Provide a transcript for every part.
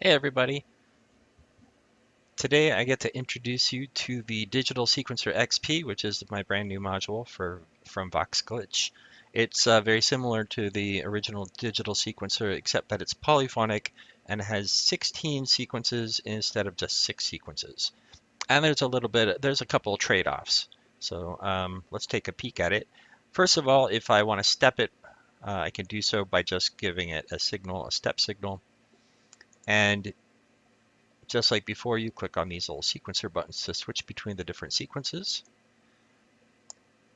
Hey everybody! Today I get to introduce you to the Digital Sequencer XP, which is my brand new module from VoxGlitch. It's very similar to the original digital sequencer, except that it's polyphonic and has 16 sequences instead of just 6 sequences. And there's a couple of trade-offs. So let's take a peek at it. First of all, if I want to step it, I can do so by just giving it a signal, a step signal. And just like before, you click on these little sequencer buttons to switch between the different sequences.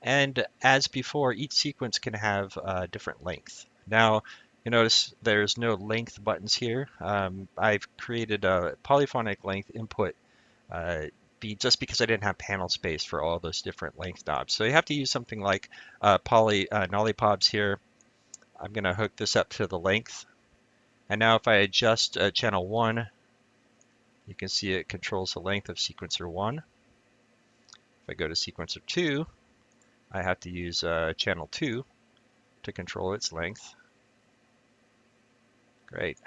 And as before, each sequence can have a different length. Now, you notice there's no length buttons here. I've created a polyphonic length input just because I didn't have panel space for all those different length knobs. So you have to use something like poly nollipops here. I'm going to hook this up to the length. And now if I adjust channel 1, you can see it controls the length of sequencer 1. If I go to sequencer 2, I have to use channel 2 to control its length. Great.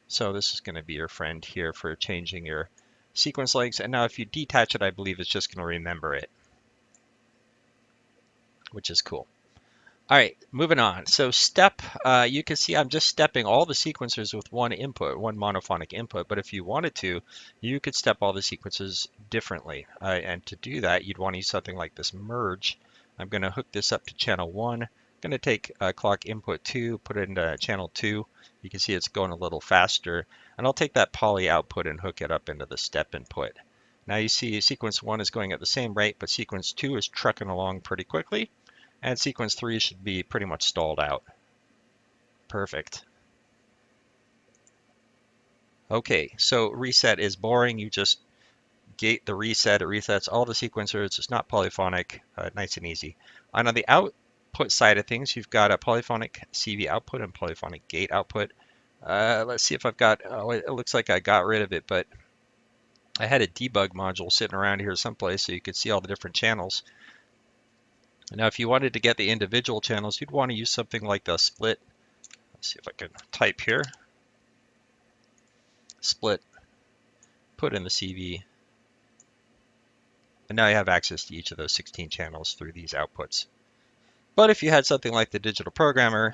So this is going to be your friend here for changing your sequence lengths. And now if you detach it, I believe it's just going to remember it, which is cool. All right, moving on. So step, you can see I'm just stepping all the sequencers with one input, one monophonic input. But if you wanted to, you could step all the sequences differently. And to do that, you'd want to use something like this merge. I'm going to hook this up to channel 1. I'm going to take clock input 2, put it into channel 2. You can see it's going a little faster. And I'll take that poly output and hook it up into the step input. Now you see sequence 1 is going at the same rate, but sequence 2 is trucking along pretty quickly. And sequence 3 should be pretty much stalled out. Perfect. Okay, so reset is boring. You just gate the reset. It resets all the sequencers. It's not polyphonic, nice and easy. And on the output side of things, you've got a polyphonic CV output and polyphonic gate output. Let's see if I've got, oh, it looks like I got rid of it, but I had a debug module sitting around here someplace so you could see all the different channels. Now, if you wanted to get the individual channels, you'd want to use something like the split. Let's see if I can type here. Split, put in the CV, and now you have access to each of those 16 channels through these outputs. But if you had something like the digital programmer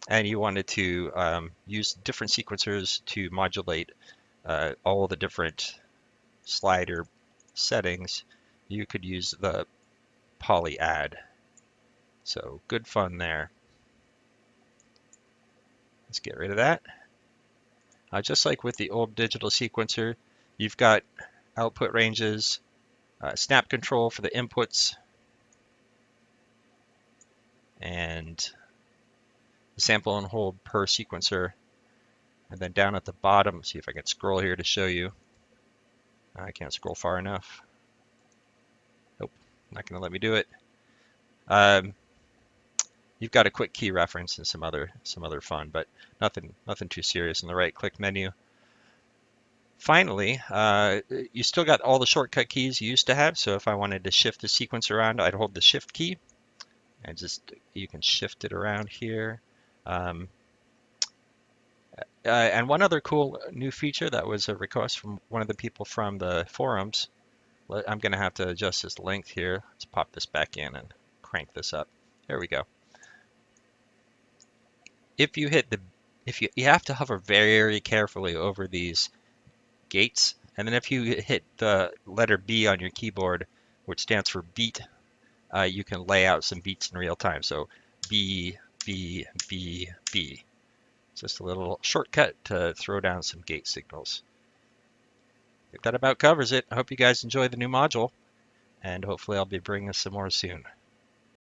and you wanted to use different sequencers to modulate all the different slider settings, you could use the poly add. So good fun there. Let's get rid of that. Just like with the old digital sequencer, you've got output ranges, snap control for the inputs, and the sample and hold per sequencer. And then down at the bottom, see if I can scroll here to show you. I can't scroll far enough. Nope, not going to let me do it. You've got a quick key reference and some other fun, but nothing too serious in the right-click menu. Finally, you still got all the shortcut keys you used to have. So if I wanted to shift the sequence around, I'd hold the shift key, and you can shift it around here. And one other cool new feature that was a request from one of the people from the forums. I'm going to have to adjust this length here. Let's pop this back in and crank this up. There we go. If you hit you have to hover very carefully over these gates, and then if you hit the letter B on your keyboard, which stands for beat, you can lay out some beats in real time. So B, B, B, B. It's just a little shortcut to throw down some gate signals. I think that about covers it. I hope you guys enjoy the new module, and hopefully I'll be bringing us some more soon.